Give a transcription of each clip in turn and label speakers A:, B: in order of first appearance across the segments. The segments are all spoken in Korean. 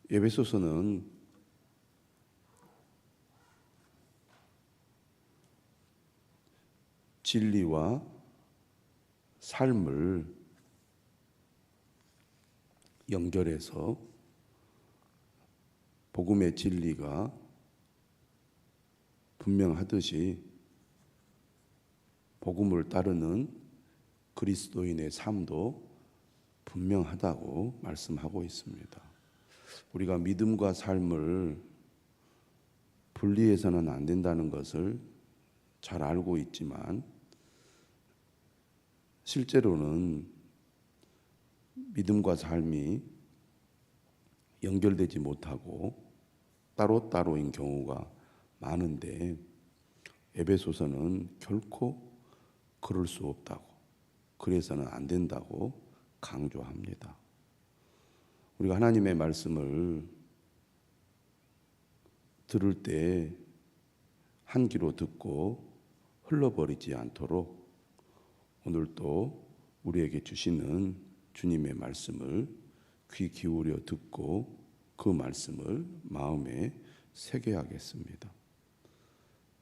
A: 에베소서는 진리와 삶을 연결해서 복음의 진리가 분명하듯이 복음을 따르는 그리스도인의 삶도 분명하다고 말씀하고 있습니다. 우리가 믿음과 삶을 분리해서는 안 된다는 것을 잘 알고 있지만 실제로는 믿음과 삶이 연결되지 못하고 따로따로인 경우가 많은데 에베소서는 결코 그럴 수 없다고, 그래서는 안 된다고 강조합니다. 우리가 하나님의 말씀을 들을 때 한 귀로 듣고 흘러버리지 않도록 오늘도 우리에게 주시는 주님의 말씀을 귀 기울여 듣고 그 말씀을 마음에 새겨야겠습니다.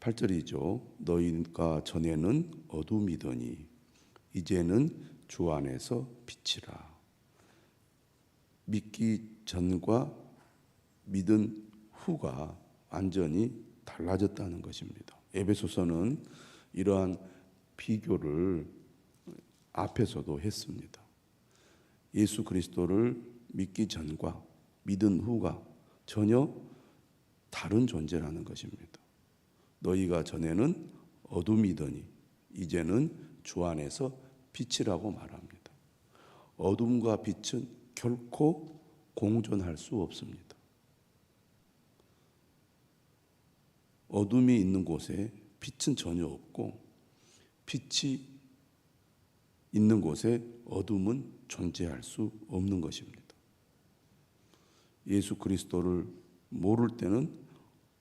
A: 8절이죠. 너희가 전에는 어둠이더니 이제는 주 안에서 빛이라. 믿기 전과 믿은 후가 완전히 달라졌다는 것입니다. 에베소서는 이러한 비교를 앞에서도 했습니다. 예수 그리스도를 믿기 전과 믿은 후가 전혀 다른 존재라는 것입니다. 너희가 전에는 어둠이더니 이제는 주 안에서 빛이라고 말합니다. 어둠과 빛은 결코 공존할 수 없습니다. 어둠이 있는 곳에 빛은 전혀 없고 빛이 있는 곳에 어둠은 존재할 수 없는 것입니다. 예수 그리스도를 모를 때는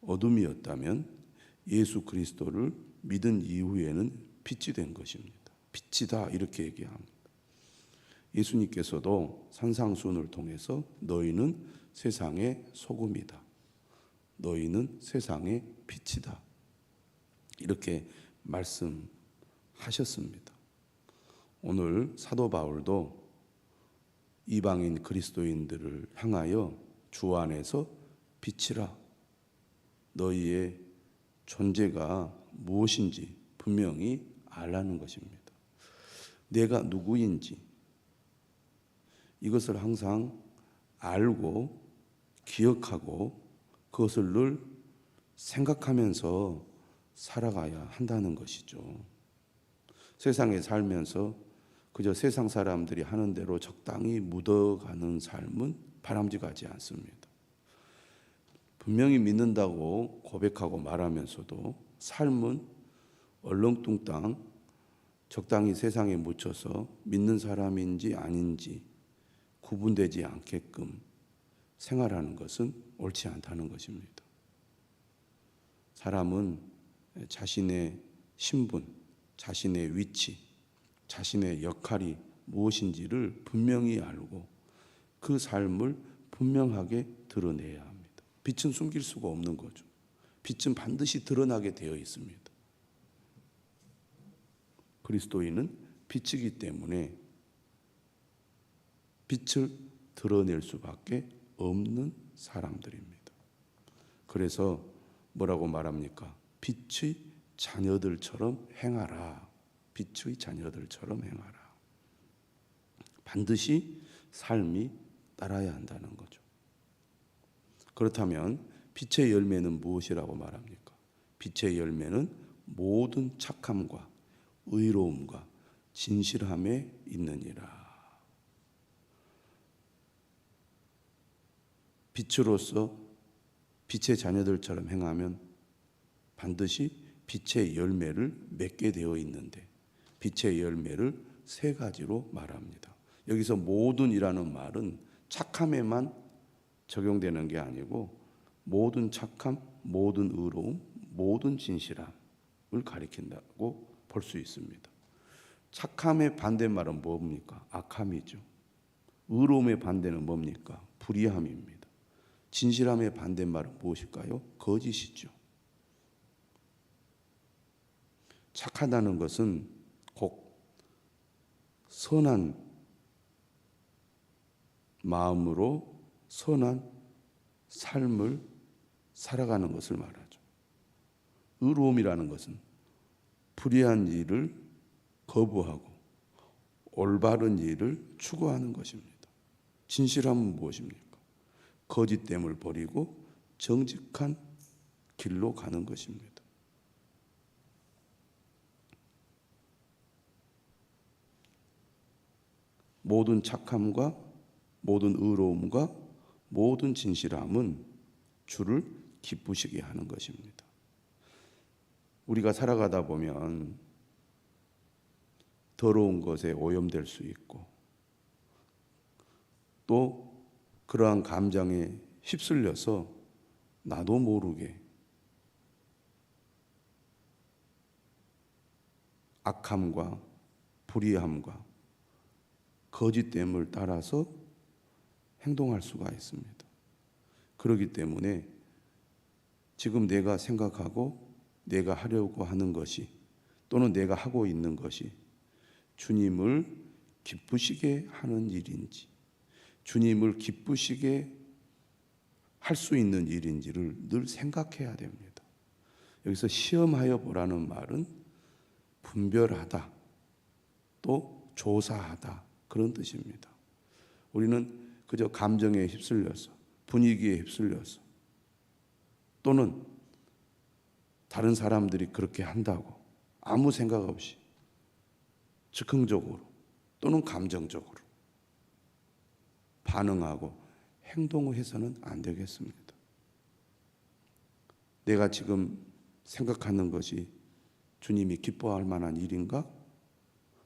A: 어둠이었다면 예수 그리스도를 믿은 이후에는 빛이 된 것입니다. 빛이다 이렇게 얘기합니다. 예수님께서도 산상수훈을 통해서 너희는 세상의 소금이다. 너희는 세상의 빛이다. 이렇게 말씀하셨습니다. 오늘 사도 바울도 이방인 그리스도인들을 향하여 주 안에서 빛이라. 너희의 존재가 무엇인지 분명히 알라는 것입니다. 내가 누구인지 이것을 항상 알고 기억하고 그것을 늘 생각하면서 살아가야 한다는 것이죠. 세상에 살면서 그저 세상 사람들이 하는 대로 적당히 묻어가는 삶은 바람직하지 않습니다. 분명히 믿는다고 고백하고 말하면서도 삶은 얼렁뚱땅 적당히 세상에 묻혀서 믿는 사람인지 아닌지 구분되지 않게끔 생활하는 것은 옳지 않다는 것입니다. 사람은 자신의 신분, 자신의 위치, 자신의 역할이 무엇인지를 분명히 알고 그 삶을 분명하게 드러내야 합니다. 빛은 숨길 수가 없는 거죠. 빛은 반드시 드러나게 되어 있습니다. 그리스도인은 빛이기 때문에 빛을 드러낼 수밖에 없는 사람들입니다. 그래서 뭐라고 말합니까? 빛의 자녀들처럼 행하라. 빛의 자녀들처럼 행하라. 반드시 삶이 따라야 한다는 거죠. 그렇다면 빛의 열매는 무엇이라고 말합니까? 빛의 열매는 모든 착함과 의로움과 진실함에 있느니라. 빛으로서 빛의 자녀들처럼 행하면 반드시 빛의 열매를 맺게 되어 있는데 빛의 열매를 세 가지로 말합니다. 여기서 모든이라는 말은 착함에만 적용되는 게 아니고 모든 착함, 모든 의로움, 모든 진실함을 가리킨다고 볼 수 있습니다. 착함의 반대말은 뭡니까? 악함이죠. 의로움의 반대는 뭡니까? 불의함입니다. 진실함의 반대말은 무엇일까요? 거짓이죠. 착하다는 것은 곧 선한 마음으로 선한 삶을 살아가는 것을 말하죠. 의로움이라는 것은 불의한 일을 거부하고 올바른 일을 추구하는 것입니다. 진실함은 무엇입니까? 거짓됨을 버리고 정직한 길로 가는 것입니다. 모든 착함과 모든 의로움과 모든 진실함은 주를 기쁘시게 하는 것입니다. 우리가 살아가다 보면 더러운 것에 오염될 수 있고 또 그러한 감정에 휩쓸려서 나도 모르게 악함과 불의함과 거짓됨을 따라서 행동할 수가 있습니다. 그렇기 때문에 지금 내가 생각하고 내가 하려고 하는 것이 또는 내가 하고 있는 것이 주님을 기쁘시게 하는 일인지 주님을 기쁘시게 할 수 있는 일인지를 늘 생각해야 됩니다. 여기서 시험하여 보라는 말은 분별하다 또 조사하다 그런 뜻입니다. 우리는 그저 감정에 휩쓸려서 분위기에 휩쓸려서 또는 다른 사람들이 그렇게 한다고 아무 생각 없이 즉흥적으로 또는 감정적으로 반응하고 행동을 해서는 안 되겠습니다. 내가 지금 생각하는 것이 주님이 기뻐할 만한 일인가?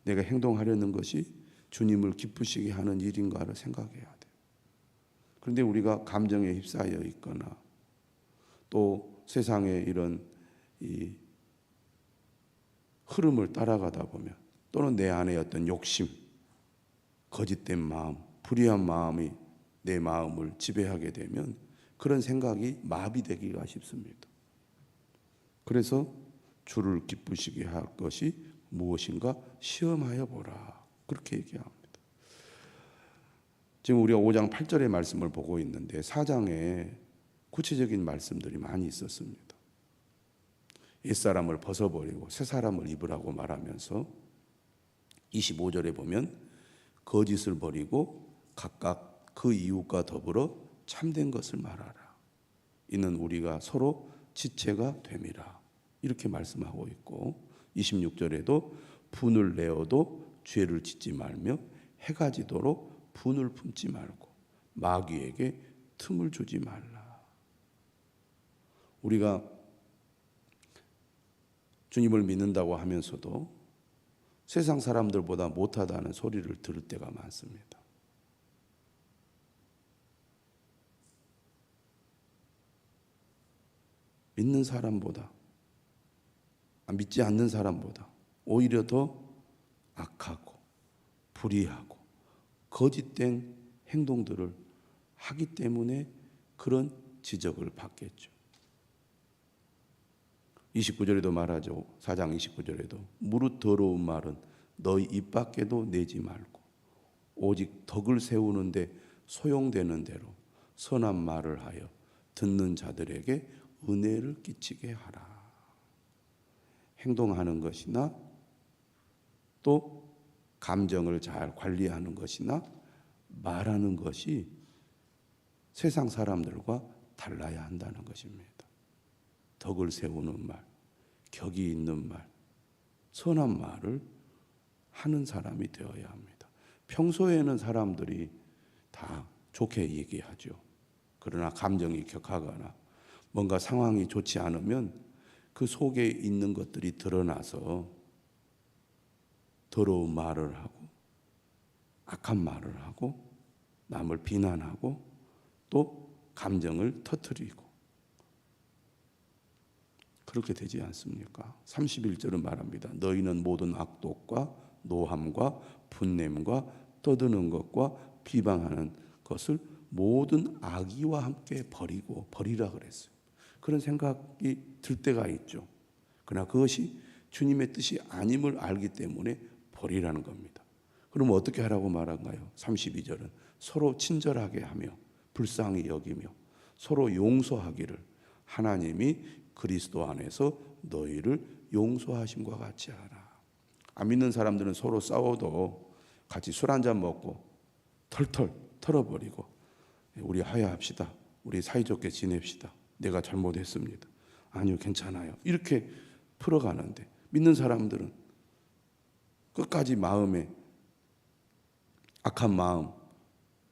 A: 내가 행동하려는 것이 주님을 기쁘시게 하는 일인가를 생각해야 돼요. 그런데 우리가 감정에 휩싸여 있거나 또 세상의 이런 이 흐름을 따라가다 보면 또는 내 안에 어떤 욕심, 거짓된 마음, 불의한 마음이 내 마음을 지배하게 되면 그런 생각이 마비되기가 쉽습니다. 그래서 주를 기쁘시게 할 것이 무엇인가 시험하여 보라. 그렇게 얘기합니다. 지금 우리가 5장 8절의 말씀을 보고 있는데 4장에 구체적인 말씀들이 많이 있었습니다. 옛사람을 벗어버리고 새사람을 입으라고 말하면서 25절에 보면 거짓을 버리고 각각 그 이웃과 더불어 참된 것을 말하라. 이는 우리가 서로 지체가 됨이라. 이렇게 말씀하고 있고 26절에도 분을 내어도 죄를 짓지 말며 해가 지도록 분을 품지 말고 마귀에게 틈을 주지 말라. 우리가 주님을 믿는다고 하면서도 세상 사람들보다 못하다는 소리를 들을 때가 많습니다. 믿는 사람보다 믿지 않는 사람보다 오히려 더 악하고 불의하고 거짓된 행동들을 하기 때문에 그런 지적을 받겠죠. 29절에도 말하죠. 4장 29절에도 무릇 더러운 말은 너희 입 밖에도 내지 말고 오직 덕을 세우는데 소용되는 대로 선한 말을 하여 듣는 자들에게 은혜를 끼치게 하라. 행동하는 것이나 또 감정을 잘 관리하는 것이나 말하는 것이 세상 사람들과 달라야 한다는 것입니다. 덕을 세우는 말, 격이 있는 말, 선한 말을 하는 사람이 되어야 합니다. 평소에는 사람들이 다 좋게 얘기하죠. 그러나 감정이 격하거나 뭔가 상황이 좋지 않으면 그 속에 있는 것들이 드러나서 더러운 말을 하고 악한 말을 하고 남을 비난하고 또 감정을 터뜨리고 그렇게 되지 않습니까? 31절은 말합니다. 너희는 모든 악독과 노함과 분냄과 떠드는 것과 비방하는 것을 모든 악의와 함께 버리라 그랬어요. 그런 생각이 들 때가 있죠. 그러나 그것이 주님의 뜻이 아님을 알기 때문에 버리라는 겁니다. 그럼 어떻게 하라고 말한가요? 32절은 서로 친절하게 하며 불쌍히 여기며 서로 용서하기를 하나님이 그리스도 안에서 너희를 용서하심과 같이 하라. 안 믿는 사람들은 서로 싸워도 같이 술 한잔 먹고 털털 털어버리고 우리 화해합시다. 우리 사이좋게 지냅시다. 내가 잘못했습니다. 아니요, 괜찮아요. 이렇게 풀어가는데 믿는 사람들은 끝까지 마음에 악한 마음,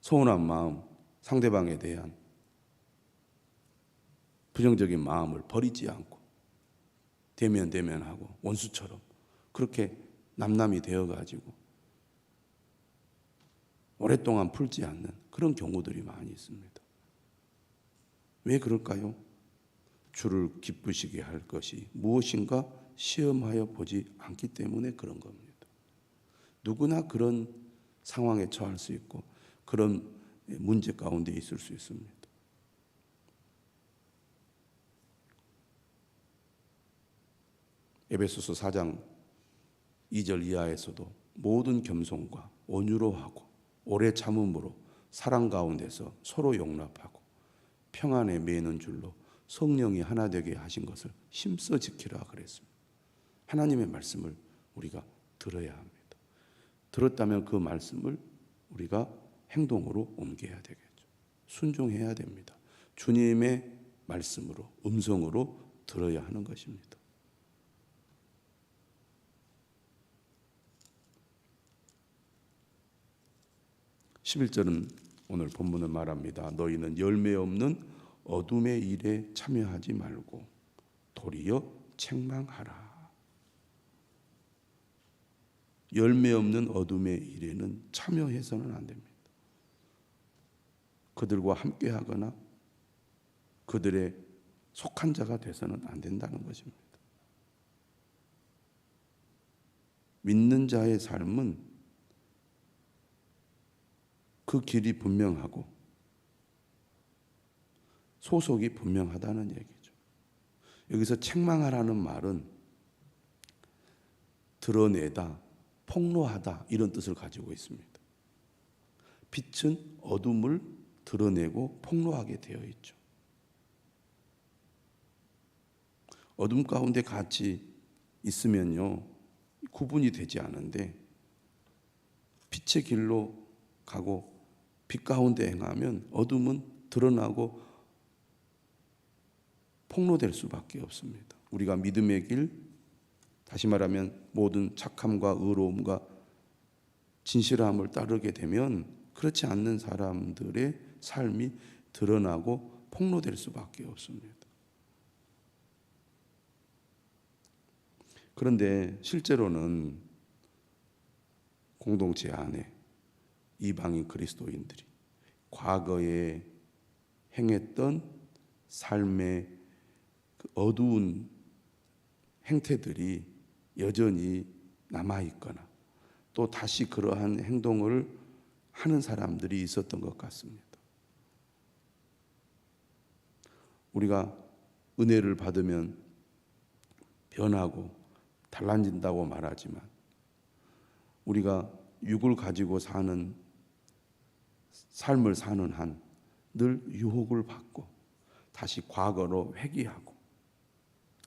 A: 서운한 마음, 상대방에 대한 부정적인 마음을 버리지 않고 대면하고 원수처럼 그렇게 남남이 되어가지고 오랫동안 풀지 않는 그런 경우들이 많이 있습니다. 왜 그럴까요? 주를 기쁘시게 할 것이 무엇인가 시험하여 보지 않기 때문에 그런 겁니다. 누구나 그런 상황에 처할 수 있고 그런 문제 가운데 있을 수 있습니다. 에베소서 4장 2절 이하에서도 모든 겸손과 온유로 하고 오래 참음으로 사랑 가운데서 서로 용납하고 평안에 매는 줄로 성령이 하나 되게 하신 것을 힘써 지키라 그랬습니다. 하나님의 말씀을 우리가 들어야 합니다. 들었다면 그 말씀을 우리가 행동으로 옮겨야 되겠죠. 순종해야 됩니다. 주님의 말씀으로, 음성으로 들어야 하는 것입니다. (11절은) 오늘 본문은 말합니다. 너희는 열매 없는 어둠의 일에 참여하지 말고 도리어 책망하라. 열매 없는 어둠의 일에는 참여해서는 안 됩니다. 그들과 함께하거나 그들의 속한 자가 돼서는 안 된다는 것입니다. 믿는 자의 삶은 그 길이 분명하고 소속이 분명하다는 얘기죠. 여기서 책망하라는 말은 드러내다, 폭로하다 이런 뜻을 가지고 있습니다. 빛은 어둠을 드러내고 폭로하게 되어 있죠. 어둠 가운데 같이 있으면요 구분이 되지 않은데 빛의 길로 가고 빛 가운데 행하면 어둠은 드러나고 폭로될 수밖에 없습니다. 우리가 믿음의 길, 다시 말하면 모든 착함과 의로움과 진실함을 따르게 되면 그렇지 않는 사람들의 삶이 드러나고 폭로될 수밖에 없습니다. 그런데 실제로는 공동체 안에 이방인 그리스도인들이 과거에 행했던 삶의 그 어두운 행태들이 여전히 남아있거나 또 다시 그러한 행동을 하는 사람들이 있었던 것 같습니다. 우리가 은혜를 받으면 변하고 달라진다고 말하지만 우리가 육을 가지고 사는 삶을 사는 한 늘 유혹을 받고 다시 과거로 회귀하고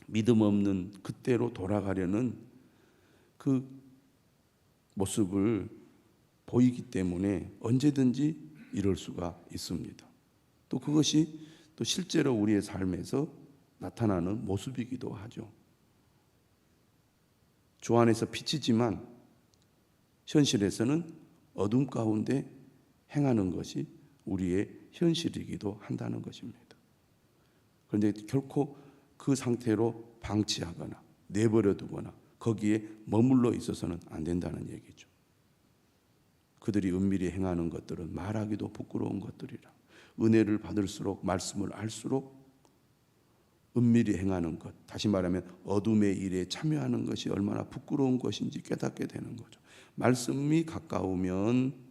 A: 믿음 없는 그때로 돌아가려는 그 모습을 보이기 때문에 언제든지 이럴 수가 있습니다. 또 그것이 또 실제로 우리의 삶에서 나타나는 모습이기도 하죠. 주 안에서 빛이지만 현실에서는 어둠 가운데 행하는 것이 우리의 현실이기도 한다는 것입니다. 그런데 결코 그 상태로 방치하거나 내버려 두거나 거기에 머물러 있어서는 안 된다는 얘기죠. 그들이 은밀히 행하는 것들은 말하기도 부끄러운 것들이라. 은혜를 받을수록 말씀을 알수록 은밀히 행하는 것, 다시 말하면 어둠의 일에 참여하는 것이 얼마나 부끄러운 것인지 깨닫게 되는 거죠. 말씀이 가까우면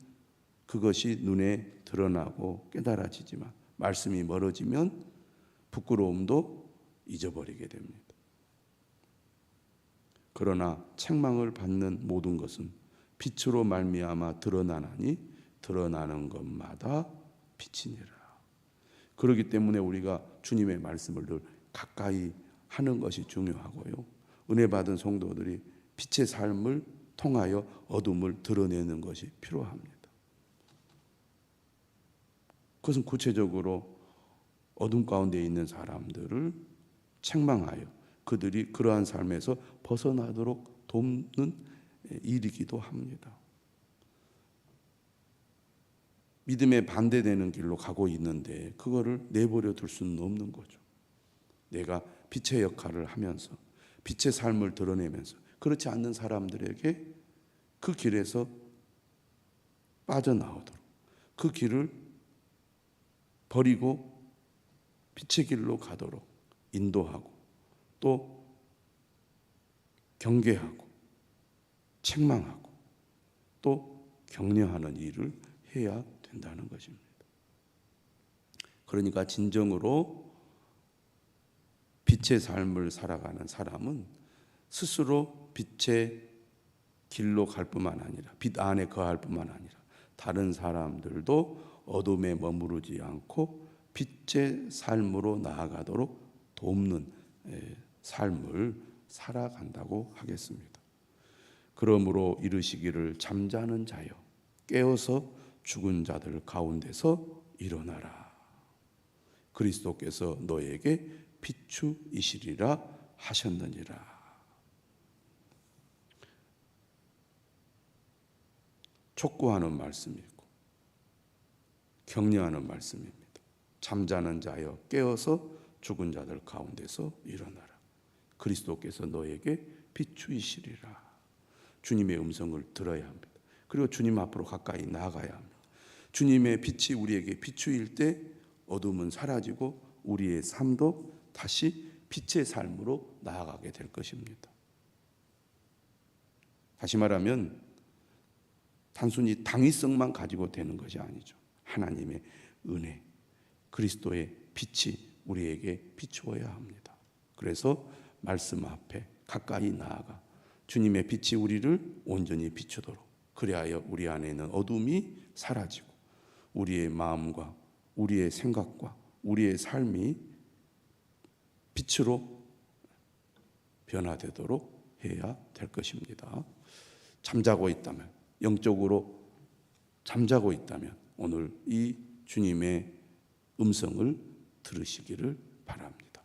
A: 그것이 눈에 드러나고 깨달아지지만 말씀이 멀어지면 부끄러움도 잊어버리게 됩니다. 그러나 책망을 받는 모든 것은 빛으로 말미암아 드러나나니 드러나는 것마다 빛이니라. 그렇기 때문에 우리가 주님의 말씀을 늘 가까이 하는 것이 중요하고요. 은혜 받은 성도들이 빛의 삶을 통하여 어둠을 드러내는 것이 필요합니다. 그것은 구체적으로 어둠 가운데 있는 사람들을 책망하여 그들이 그러한 삶에서 벗어나도록 돕는 일이기도 합니다. 믿음에 반대되는 길로 가고 있는데 그거를 내버려 둘 수는 없는 거죠. 내가 빛의 역할을 하면서 빛의 삶을 드러내면서 그렇지 않는 사람들에게 그 길에서 빠져나오도록 그 길을 버리고 빛의 길로 가도록 인도하고 또 경계하고 책망하고 또 격려하는 일을 해야 된다는 것입니다. 그러니까 진정으로 빛의 삶을 살아가는 사람은 스스로 빛의 길로 갈 뿐만 아니라 빛 안에 거할 뿐만 아니라 다른 사람들도 어둠에 머무르지 않고 빛의 삶으로 나아가도록 돕는 삶을 살아간다고 하겠습니다. 그러므로 이르시기를 잠자는 자여 깨어서 죽은 자들 가운데서 일어나라. 그리스도께서 너에게 비추이시리라 하셨느니라. 촉구하는 말씀이고 격려하는 말씀입니다. 잠자는 자여 깨어서 죽은 자들 가운데서 일어나라. 그리스도께서 너에게 비추이시리라. 주님의 음성을 들어야 합니다. 그리고 주님 앞으로 가까이 나아가야 합니다. 주님의 빛이 우리에게 비추일 때 어둠은 사라지고 우리의 삶도 다시 빛의 삶으로 나아가게 될 것입니다. 다시 말하면 단순히 당위성만 가지고 되는 것이 아니죠. 하나님의 은혜, 그리스도의 빛이 우리에게 비추어야 합니다. 그래서 말씀 앞에 가까이 나아가 주님의 빛이 우리를 온전히 비추도록, 그리하여 우리 안에 있는 어둠이 사라지고 우리의 마음과 우리의 생각과 우리의 삶이 빛으로 변화되도록 해야 될 것입니다. 잠자고 있다면, 영적으로 잠자고 있다면 오늘 이 주님의 음성을 들으시기를 바랍니다.